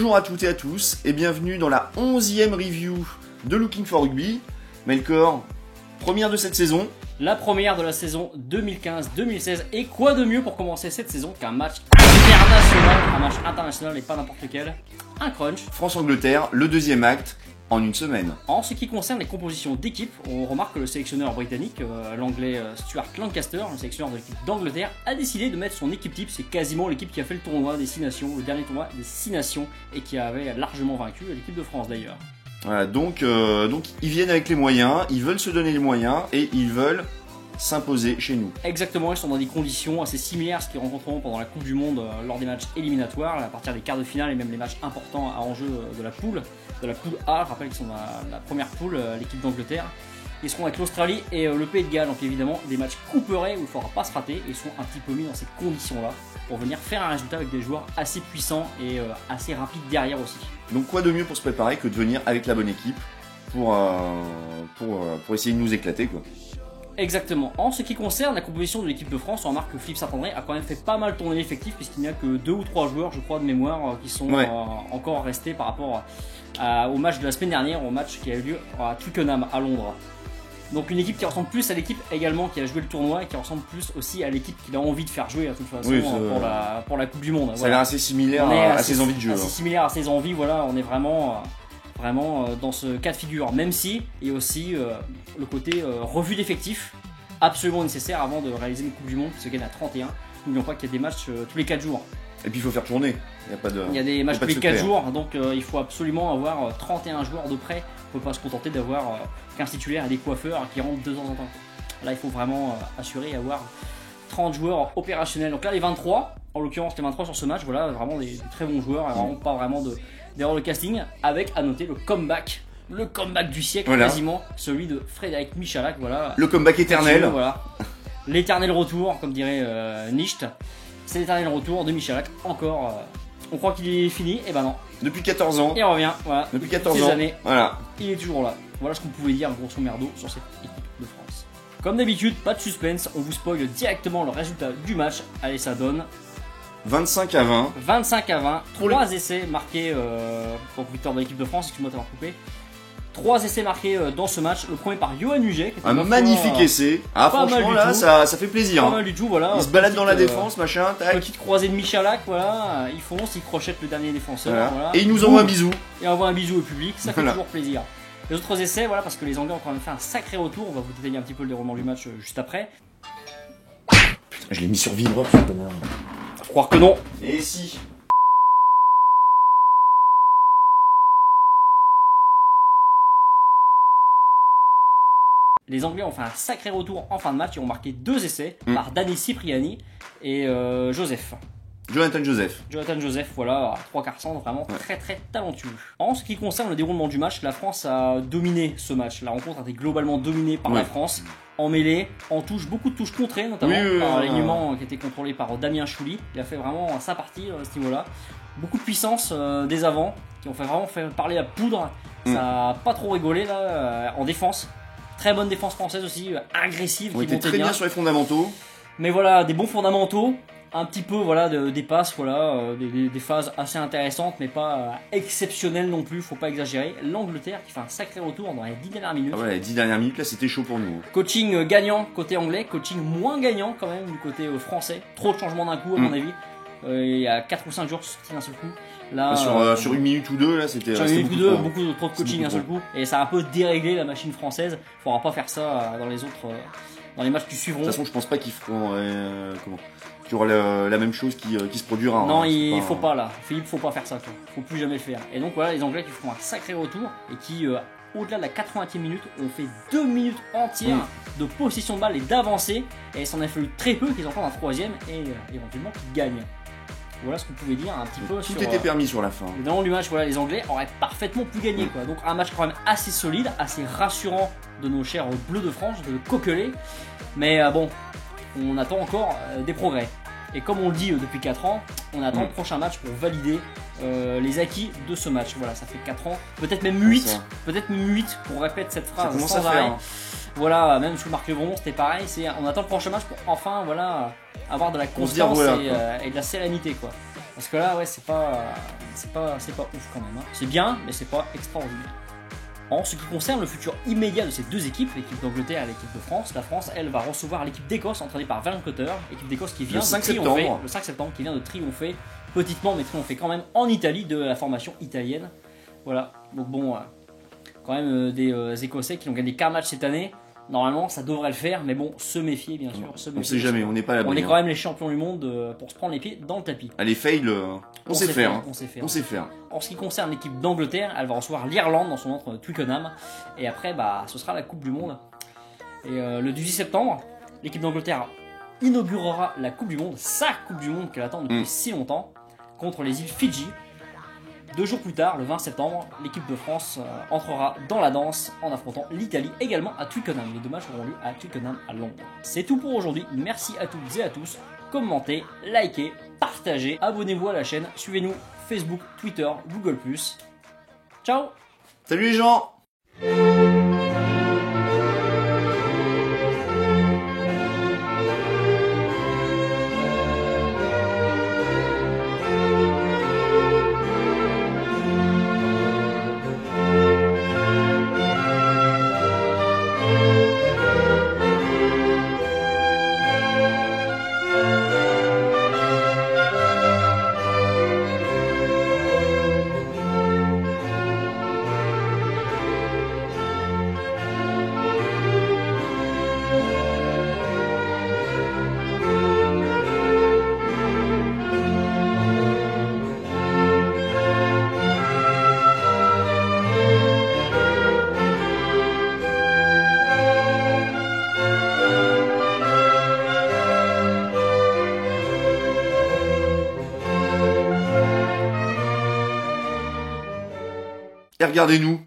Bonjour à toutes et à tous et bienvenue dans la 11e review de Looking for Rugby. Melkor, première de cette saison. La première de la saison 2015-2016. Et quoi de mieux pour commencer cette saison qu'un match international, un match international et pas n'importe lequel, un crunch. France-Angleterre, le deuxième acte en une semaine. En ce qui concerne les compositions d'équipe, on remarque que le sélectionneur britannique, l'anglais Stuart Lancaster, le sélectionneur de l'équipe d'Angleterre, a décidé de mettre son équipe type. C'est quasiment l'équipe qui a fait le tournoi des 6 nations, le dernier tournoi des 6 nations, et qui avait largement vaincu l'équipe de France d'ailleurs. Voilà, donc ils viennent avec les moyens, ils veulent se donner les moyens et ils veulent s'imposer chez nous. Exactement, ils sont dans des conditions assez similaires à ce qu'ils rencontreront pendant la Coupe du Monde lors des matchs éliminatoires, à partir des quarts de finale et même les matchs importants à enjeu de la poule A. Je rappelle qu'ils sont dans la première poule, l'équipe d'Angleterre. Ils seront avec l'Australie et le Pays de Galles, donc évidemment des matchs couperets où il ne faudra pas se rater, et ils sont un petit peu mis dans ces conditions-là pour venir faire un résultat avec des joueurs assez puissants et assez rapides derrière aussi. Donc quoi de mieux pour se préparer que de venir avec la bonne équipe pour essayer de nous éclater quoi. Exactement. En ce qui concerne la composition de l'équipe de France, on remarque que Philippe Saint-André a quand même fait pas mal tourner l'effectif, puisqu'il n'y a que 2 ou 3 joueurs, je crois, de mémoire, qui sont encore restés par rapport au match de la semaine dernière, au match qui a eu lieu à Twickenham, à Londres. Donc une équipe qui ressemble plus à l'équipe également qui a joué le tournoi, et qui ressemble plus aussi à l'équipe qu'il a envie de faire jouer à toute façon pour la Coupe du Monde. Ça a l'air assez similaire à ses envies de jeu. Assez similaire à ses envies, voilà, on est vraiment dans ce cas de figure, même si il y a aussi le côté revue d'effectifs absolument nécessaire avant de réaliser une Coupe du Monde qui se gagne à 31. N'oublions pas qu'il y a des matchs tous les 4 jours. Et puis il faut faire tourner. Il y a des matchs tous les 4 jours, donc il faut absolument avoir 31 joueurs de près. On ne peut pas se contenter d'avoir 15 titulaires et des coiffeurs qui rentrent de temps en temps. Là, il faut vraiment assurer et avoir 30 joueurs opérationnels. Donc là, les 23, en l'occurrence les 23 sur ce match, voilà, vraiment des très bons joueurs, vraiment pas vraiment d'erreur de casting, avec à noter le comeback du siècle, voilà. Quasiment, celui de Frédéric Michalak, voilà. Le comeback éternel. Voilà. L'éternel retour, comme dirait Nicht. C'est l'éternel retour de Michalak, encore. On croit qu'il est fini, et ben non. Depuis 14 ans. Il revient, voilà. Depuis 14 ans. Années, voilà. Il est toujours là. Voilà ce qu'on pouvait dire grosso merdo sur cette équipe de France. Comme d'habitude, pas de suspense, on vous spoil directement le résultat du match. Allez, ça donne 25-20. 25-20. 3 essais marqués pour victoire de l'équipe de France, excuse-moi de t'avoir coupé. 3 essais marqués dans ce match. Le premier par Yoann Huget. Un magnifique essai. Ah, franchement, là, ça fait plaisir. Pas mal du tout, voilà. Il se balade dans la défense, machin. Petite croisée de Michalak, voilà. Il fonce, il crochette le dernier défenseur. Voilà. Et il nous envoie un bisou. Et envoie un bisou au public, ça fait toujours plaisir. Les autres essais, voilà, parce que les Anglais ont quand même fait un sacré retour. On va vous détailler un petit peu le déroulement du match juste après. Putain, je l'ai mis sur vibreur, ce bonheur. Faut croire que non. Et si. Les Anglais ont fait un sacré retour en fin de match. Ils ont marqué 2 essais par Danny Cipriani et Jonathan Joseph, voilà, à 3 quarts centre, vraiment très talentueux. En ce qui concerne le déroulement du match, la France a dominé ce match. La rencontre a été globalement dominée par la France. En mêlée, en touche, beaucoup de touches contrées, notamment par l'alignement qui était contrôlé par Damien Chouli. Il a fait vraiment sa partie à ce niveau-là. Beaucoup de puissance des avants qui ont vraiment fait parler la poudre. Ça n'a pas trop rigolé là en défense. Très bonne défense française aussi, agressive, qui montait très bien sur les fondamentaux. Mais voilà, des bons fondamentaux. Un petit peu voilà des passes, voilà, des phases assez intéressantes, mais pas exceptionnelles non plus, faut pas exagérer. L'Angleterre qui fait un sacré retour dans les 10 dernières minutes. Ah ouais, les 10 dernières minutes là c'était chaud pour nous. Coaching gagnant côté anglais, coaching moins gagnant quand même du côté français. Trop de changements d'un coup à mon avis. Il y a 4 ou 5 jours sortis d'un seul coup. Là, sur une minute ou deux là c'était. Sur une minute ou deux, beaucoup trop de coaching d'un seul coup. Et ça a un peu déréglé la machine française. Faudra pas faire ça dans les autres. Dans les matchs qui suivront. De toute façon, je pense pas qu'ils feront qu'il y aura la même chose qui se produira. Non, il faut pas là. Philippe, faut pas faire ça. Quoi. Faut plus jamais le faire. Et donc voilà, les Anglais qui feront un sacré retour et qui, au-delà de la 80e minute, ont fait 2 minutes entières de possession de balle et d'avancée. Et il s'en a fallu très peu qu'ils en prennent un 3e et éventuellement qu'ils gagnent. Voilà ce qu'on pouvait dire un petit peu sur... Tout était permis sur la fin. Dans le match, voilà, les Anglais auraient parfaitement pu gagner. Quoi. Donc un match quand même assez solide, assez rassurant de nos chers Bleus de France, de Coquelin. Mais bon, on attend encore des progrès. Et comme on le dit depuis 4 ans, on attend le prochain match pour valider les acquis de ce match. Voilà, ça fait 4 ans, peut-être même 8, qu'on répète cette phrase sans arrêt. Voilà, même sous Marc Lebron, c'était pareil. On attend le prochain match pour enfin voilà, avoir de la constance et de la sérénité. Quoi. Parce que là, ouais, c'est pas ouf quand même. Hein. C'est bien, mais c'est pas extraordinaire. En ce qui concerne le futur immédiat de ces deux équipes, l'équipe d'Angleterre et l'équipe de France, la France, elle, va recevoir l'équipe d'Écosse entraînée par Vern Cotter, l'équipe d'Écosse qui vient le 5 septembre, qui vient de triompher, petitement, mais triompher quand même en Italie de la formation italienne. Voilà, donc bon, quand même des Écossais qui ont gagné 4 matchs cette année. Normalement, ça devrait le faire, mais bon, se méfier, bien sûr. On sait jamais, on n'est pas à l'abri. On est quand même les champions du monde pour se prendre les pieds dans le tapis. Allez, fail, on sait faire. On sait faire. On sait faire. En ce qui concerne l'équipe d'Angleterre, elle va recevoir l'Irlande dans son entre Twickenham. Et après, bah, ce sera la Coupe du Monde. Et le 18 septembre, l'équipe d'Angleterre inaugurera la Coupe du Monde, sa Coupe du Monde qu'elle attend depuis si longtemps, contre les îles Fidji. 2 jours plus tard, le 20 septembre, l'équipe de France entrera dans la danse en affrontant l'Italie également à Twickenham. Les 2 matchs auront lieu à Twickenham à Londres. C'est tout pour aujourd'hui. Merci à toutes et à tous. Commentez, likez, partagez, abonnez-vous à la chaîne, suivez-nous Facebook, Twitter, Google+. Ciao. Salut les gens. Et regardez-nous,